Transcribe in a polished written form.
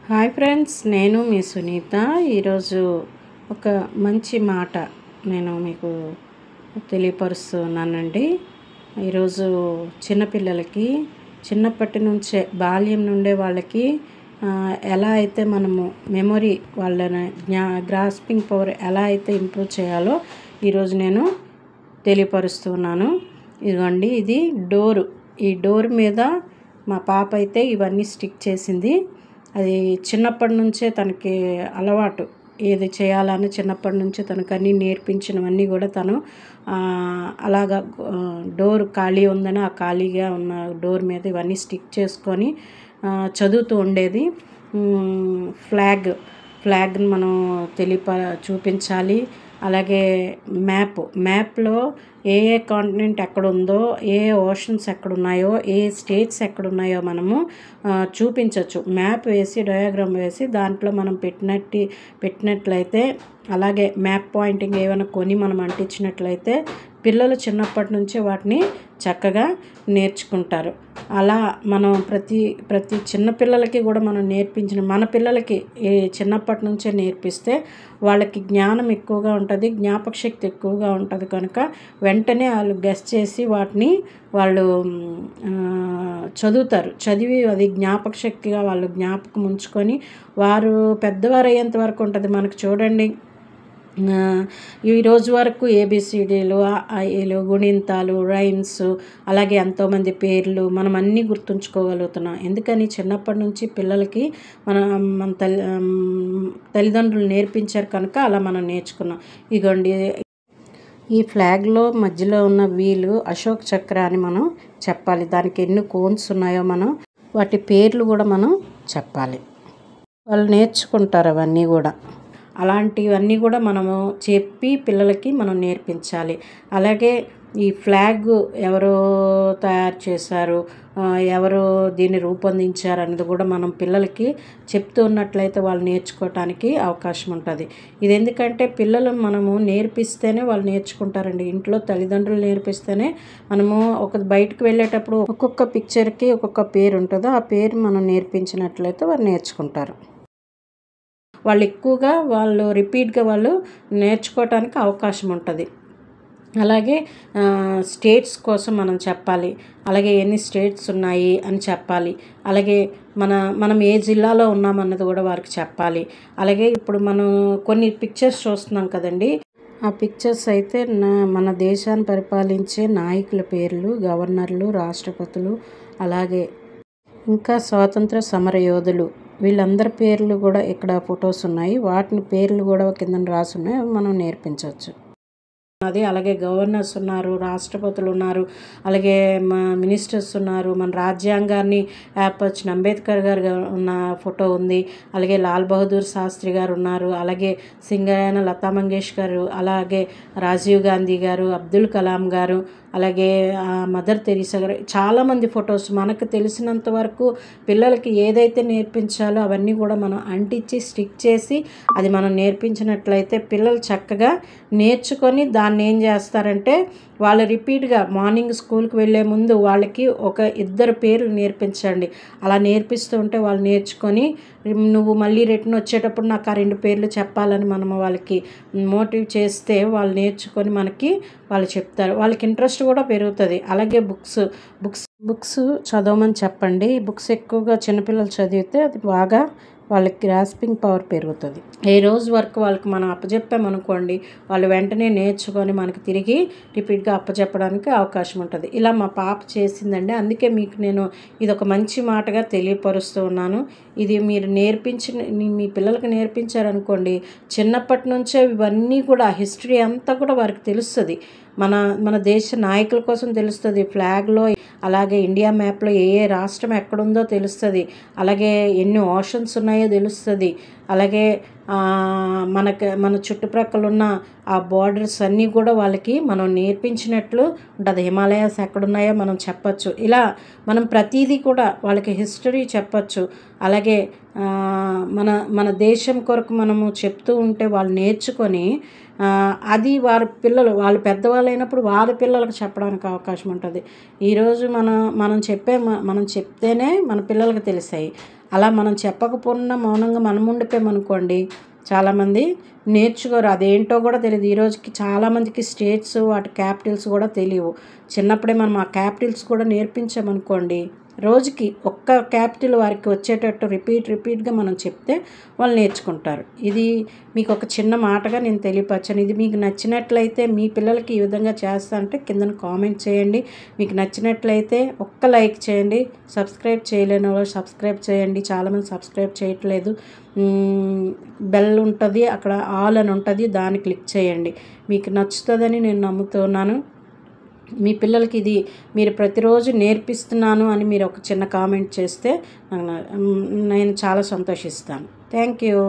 Hi friends, నేను మీ సునీత. ఈరోజు ఒక మంచి మాట నేను మీకు తెలియపరుస్తున్నానండి. ఈరోజు చిన్నపిల్లలకి చిన్నప్పటి నుంచే బాల్యం నుండే వాళ్ళకి ఎలా అయితే మనము మెమొరీ వాళ్ళని గ్రాస్పింగ్ పవర్ ఎలా అయితే ఇంప్రూవ్ చేయాలో ఈరోజు నేను తెలియపరుస్తున్నాను. ఇదిగోండి, ఇది డోరు. ఈ డోర్ మీద మా పాప అయితే ఇవన్నీ స్టిక్ చేసింది. అది చిన్నప్పటి నుంచే తనకి అలవాటు, ఏది చేయాలని చిన్నప్పటి నుంచే తనకు అన్నీ నేర్పించినవన్నీ కూడా తను అలాగా డోర్ ఖాళీ ఉందని ఆ ఖాళీగా ఉన్న డోర్ మీద ఇవన్నీ స్టిక్ చేసుకొని చదువుతూ ఉండేది. ఫ్లాగ్ని మనం చూపించాలి. అలాగే మ్యాప్లో ఏ కాంటినెంట్ ఎక్కడుందో, ఏ ఓషన్స్ ఎక్కడున్నాయో, ఏ స్టేట్స్ ఎక్కడున్నాయో మనము చూపించవచ్చు. మ్యాప్ వేసి డయాగ్రామ్ వేసి దాంట్లో మనం పెట్టినట్లయితే, అలాగే మ్యాప్ పాయింటింగ్ ఏమైనా కొని మనం అంటించినట్లయితే పిల్లలు చిన్నప్పటి నుంచే వాటిని చక్కగా నేర్చుకుంటారు. అలా మనం ప్రతి చిన్నపిల్లలకి కూడా మనం నేర్పించిన మన పిల్లలకి చిన్నప్పటి నుంచే నేర్పిస్తే వాళ్ళకి జ్ఞానం ఎక్కువగా ఉంటుంది, జ్ఞాపక శక్తి ఎక్కువగా ఉంటుంది. కనుక వెంటనే వాళ్ళు గెస్ చేసి వాటిని వాళ్ళు చదివి అది జ్ఞాపక శక్తిగా వాళ్ళు జ్ఞాపకం ఉంచుకొని వారు పెద్దవారు అయ్యేంత వరకు ఉంటుంది. మనకు చూడండి, ఈ రోజు వరకు ఏబిసిడీలు, ఆఏలు, గుణింతాలు, రైమ్స్, అలాగే ఎంతోమంది పేర్లు మనం అన్నీ గుర్తుంచుకోగలుగుతున్నాం. ఎందుకని చిన్నప్పటి నుంచి పిల్లలకి మన తల్లిదండ్రులు నేర్పించారు కనుక అలా మనం నేర్చుకున్నాం. ఇదిగోండి, ఈ ఫ్లాగ్లో మధ్యలో ఉన్న వీలు అశోక్ చక్ర అని మనం చెప్పాలి. దానికి ఎన్ని కోన్స్ ఉన్నాయో మనం వాటి పేర్లు కూడా మనం చెప్పాలి. వాళ్ళు నేర్చుకుంటారు అవన్నీ కూడా. అలాంటివన్నీ కూడా మనము చెప్పి పిల్లలకి మనం నేర్పించాలి. అలాగే ఈ ఫ్లాగ్ ఎవరు తయారు చేశారు, ఎవరు దీన్ని రూపొందించారు అనేది కూడా మనం పిల్లలకి చెప్తూ ఉన్నట్లయితే వాళ్ళు నేర్చుకోవటానికి అవకాశం ఉంటుంది. ఇది ఎందుకంటే పిల్లలు మనము నేర్పిస్తేనే వాళ్ళు నేర్చుకుంటారండి. ఇంట్లో తల్లిదండ్రులు నేర్పిస్తేనే మనము బయటకు వెళ్ళేటప్పుడు ఒక్కొక్క పిక్చర్కి ఒక్కొక్క పేరు ఉంటుందో ఆ పేరు మనం నేర్పించినట్లయితే వాళ్ళు నేర్చుకుంటారు. వాళ్ళు ఎక్కువగా రిపీట్గా వాళ్ళు నేర్చుకోవటానికి అవకాశం ఉంటుంది. అలాగే స్టేట్స్ కోసం మనం చెప్పాలి. అలాగే ఎన్ని స్టేట్స్ ఉన్నాయి అని చెప్పాలి. అలాగే మనం ఏ జిల్లాలో ఉన్నామన్నది కూడా వారికి చెప్పాలి. అలాగే ఇప్పుడు మనం కొన్ని పిక్చర్స్ చూస్తున్నాం కదండి, ఆ పిక్చర్స్ అయితే మన దేశాన్ని పరిపాలించే నాయకుల పేర్లు, గవర్నర్లు, రాష్ట్రపతులు, అలాగే ఇంకా స్వాతంత్ర సమర యోధులు, వీళ్ళందరి పేర్లు కూడా ఇక్కడ ఫొటోస్ ఉన్నాయి. వాటిని పేర్లు కూడా కింద రాసి ఉన్నాయి, మనం నేర్పించవచ్చు. అలాగే గవర్నర్స్ ఉన్నారు, రాష్ట్రపతులు ఉన్నారు, అలాగే మినిస్టర్స్ ఉన్నారు. మన రాజ్యాంగాన్ని ఏర్పరిచిన అంబేద్కర్ గారు ఉన్న ఫోటో ఉంది. అలాగే లాల్ బహదూర్ శాస్త్రి గారు ఉన్నారు. అలాగే సింగరేణ లతా మంగేష్కర్, అలాగే రాజీవ్ గాంధీ గారు, అబ్దుల్ కలాం గారు, అలాగే మదర్ తెరీసా గారు, చాలామంది ఫొటోస్. మనకు తెలిసినంత వరకు పిల్లలకి ఏదైతే నేర్పించాలో అవన్నీ కూడా మనం అంటించి స్టిక్ చేసి అది మనం నేర్పించినట్లయితే పిల్లలు చక్కగా నేర్చుకొని దాన్ని ఏం చేస్తారంటే వాళ్ళు రిపీట్గా మార్నింగ్ స్కూల్కి వెళ్ళే ముందు వాళ్ళకి ఇద్దరు పేర్లు నేర్పించండి. అలా నేర్పిస్తూ ఉంటే వాళ్ళు నేర్చుకొని నువ్వు మళ్ళీ రిటర్న్ వచ్చేటప్పుడు నాకు ఆ 2 పేర్లు చెప్పాలని మనము వాళ్ళకి మోటివ్ చేస్తే వాళ్ళు నేర్చుకొని వాళ్ళు చెప్తారు. వాళ్ళకి ఇంట్రెస్ట్ కూడా పెరుగుతుంది. అలాగే బుక్స్ చదవమని చెప్పండి. బుక్స్ ఎక్కువగా చిన్నపిల్లలు చదివితే అది బాగా వాళ్ళకి గ్రాస్పింగ్ పవర్ పెరుగుతుంది. ఏ రోజు వరకు వాళ్ళకి మనం అప్పచెప్పామనుకోండి, వాళ్ళు వెంటనే నేర్చుకొని మనకి తిరిగి రిపీట్గా అప్పచెప్పడానికి అవకాశం ఉంటుంది. ఇలా మా పాప చేసిందండి. అందుకే మీకు నేను ఇది ఒక మంచి మాటగా తెలియపరుస్తూ ఉన్నాను. ఇది మీరు మీ పిల్లలకి నేర్పించారనుకోండి, చిన్నప్పటి నుంచే ఇవన్నీ కూడా హిస్టరీ అంతా కూడా వారికి తెలుస్తుంది. మన దేశ నాయకుల కోసం తెలుస్తుంది. ఫ్లాగ్లో, అలాగే ఇండియా మ్యాప్లో ఏ రాష్ట్రం ఎక్కడుందో తెలుస్తుంది. అలాగే ఎన్ని ఓషన్స్ ఉన్నాయో తెలుస్తుంది. అలాగే మన చుట్టుప్రక్కల ఉన్న ఆ బార్డర్స్ అన్నీ కూడా వాళ్ళకి మనం నేర్పించినట్లు ఉంటుంది. హిమాలయాస్ ఎక్కడున్నాయో మనం చెప్పచ్చు. ఇలా మనం ప్రతిదీ కూడా వాళ్ళకి హిస్టరీ చెప్పచ్చు. అలాగే మన దేశం కొరకు మనము చెప్తూ ఉంటే వాళ్ళు నేర్చుకొని అది వాళ్ళు పెద్దవాళ్ళు అయినప్పుడు వాళ్ళ పిల్లలకు చెప్పడానికి అవకాశం ఉంటుంది. ఈరోజు ఈరోజు మనం చెప్తేనే మన పిల్లలకి తెలిసాయి. అలా మనం చెప్పకపోయినా మౌనంగా మనం ఉండిపోయామనుకోండి, చాలామంది నేర్చుకోరు. అదేంటో కూడా తెలియదు. ఈరోజుకి చాలామందికి స్టేట్స్ వాటి క్యాపిటల్స్ కూడా తెలియవు. చిన్నప్పుడే మనం ఆ క్యాపిటల్స్ కూడా నేర్పించామనుకోండి, రోజుకి ఒక్క క్యాపిటల్ వారికి వచ్చేటట్టు రిపీట్గా మనం చెప్తే వాళ్ళు నేర్చుకుంటారు. ఇది మీకు ఒక చిన్న మాటగా నేను తెలియపరచాను. ఇది మీకు నచ్చినట్లయితే మీ పిల్లలకి ఈ విధంగా చేస్తా అంటే కిందన కామెంట్ చేయండి. మీకు నచ్చినట్లయితే ఒక్క లైక్ చేయండి. సబ్స్క్రైబ్ చేయలేని వాళ్ళు సబ్స్క్రైబ్ చేయండి. చాలామంది సబ్స్క్రైబ్ చేయట్లేదు. బెల్ ఉంటుంది, అక్కడ ఆల్ అని ఉంటుంది, దాన్ని క్లిక్ చేయండి. మీకు నచ్చుతుందని నేను నమ్ముతున్నాను. మీ పిల్లలకి ఇది మీరు ప్రతిరోజు నేర్పిస్తున్నాను అని మీరు ఒక చిన్న కామెంట్ చేస్తే నేను చాలా సంతోషిస్తాను. Thank you.